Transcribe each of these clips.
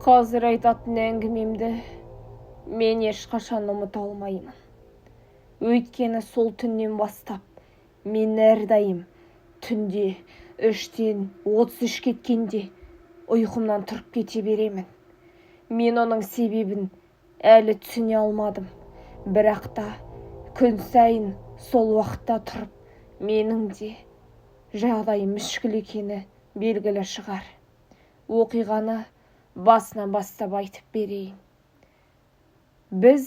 Қазір айтатын әңгімемді мен ешқашан ұмыта алмаймын. Өйткені сол түннен бастап мен әрдайым түнде 3-тен 33 кеткенде ұйқымнан тұрып кете беремін. Мен оның себебін әлі түсіне алмадым. Бірақ та күн сайын сол уақытта тұрып, менің де жағдайым мүшкіл екені белгілі шығар. Оқиғаны басынан бастап айтып берейін. Біз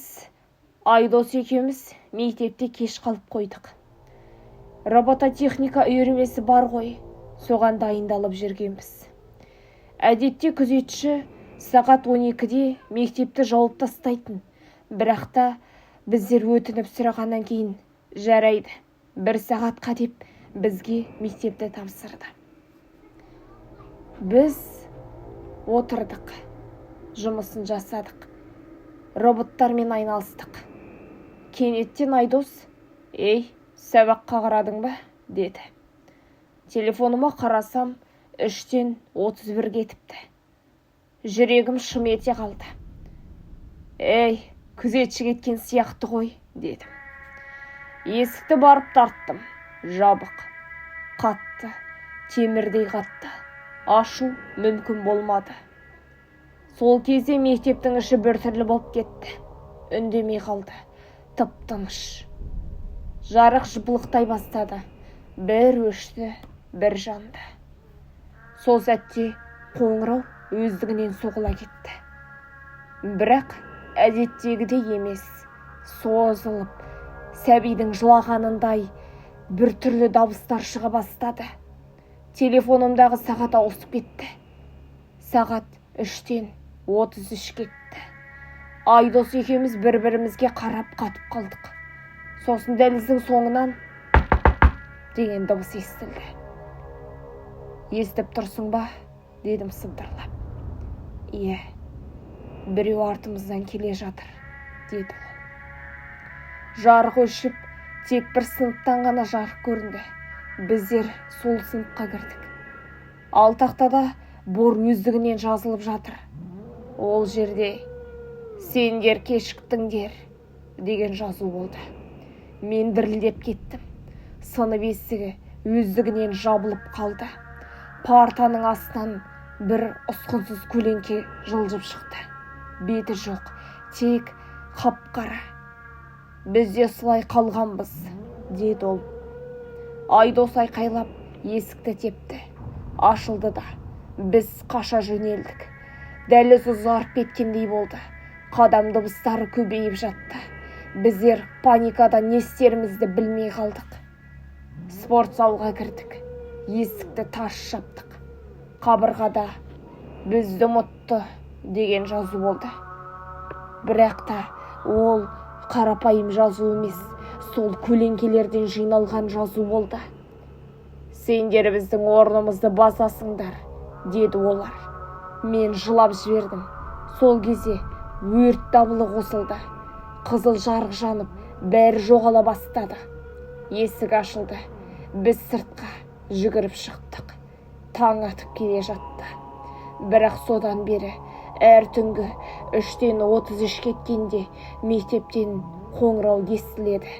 Айдос екеуміз мектепте кеш қалып қойдық. Робототехника үйірмесі бар ғой, соған дайындалып жүргенбіз. Әдетте күзетші сағат 12-де мектепті жауып тастайтын. Бірақ та біздер өтініп сұрағаннан кейін жарайды, 1 сағатқа деп бізге мектепті тапсырды. Біз отырдық, жұмысын жасадық, роботтармен айналыстық. Кенеттен Айдос: «Ей, сабаққа қарадың ба?» деді. Телефоныма қарасам, 3-тен 31 кетіпті. Жүрегім шым ете қалды. «Ей, күзетші кеткен сияқты ғой», дедім. Есікті барып тарттым. Жабық, қатты, темірдей қатты. Ашу мүмкін болмады. Сол кезде мектептің іші біртүрлі болып кетті. Үндемей қалды. Тып-тыныш. Жарық жыпылықтай бастады. Бір өшті, бір жанды. Сол сәтте қоңырау өздігінен соғыла кетті. Бірақ әдеттегідей емес, созылып, сәбидің жылағанындай бір түрлі дауыстар шыға бастады. Телефонымдағы сағат ауысып кетті. Сағат 3-тен 33 кетті. Айдос екеуміз бір-бірімізге қарап қатып қалдық. Сосын дәліздің соңынан деген дыбыс естілді. «Естіп тұрсың ба?» дедім сыбдырлап. «Иә, біреу артымыздан келе жатыр», деді ол. Жарық өшіп, тек бір сыныптан ғана жарық көрінді. Біздер сол сыныпқа кірдік. Ал тақтада бор өздігінен жазылып жатыр. Ол жерде «Сендер кешіктіңдер» деген жазу болды. Мен дірілдеп кеттім. Сынып есігі өздігінен жабылып қалды. Партаның астынан бір ұсқынсыз көлеңке жылжып шықты. Беті жоқ, тек қап-қара. «Біз де солай қалғанбыз», деді ол. Айдос айқайлап есікті тепті. Ашылды да біз қаша жөнелдік. Дәліз ұзарып кеткендей болды. Қадам дыбыстары көбейіп жатты. Біздер паникадан не істерімізді білмей қалдық. Спорт залға кірдік. Есікті тарс жаптық. Қабырғада «Бізді ұмытты» деген жазу болды. Бірақ та ол қарапайым жазу емес, сол көлеңкелерден жиналған жазу болды. «Сендер біздің орнымызды басасыңдар», деді олар. Мен жылап жібердім. Сол кезде өрт дабылы қосылды. Қызыл жарық жанып, бәрі жоғала бастады. Есік ашылды. Біз сыртқа жүгіріп шықтық. Таң атып келе жатты. Бірақ содан бері әр түнгі 3-тен 33 кеткенде мектептен қоңырау естіледі.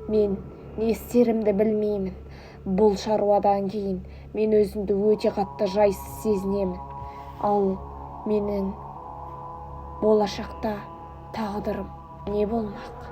Мен не істерімді білмеймін. Бұл шаруадан кейін мен өзімді өте қатты жайсыз сезінемін. Ал менің болашақта тағдырым не болмақ?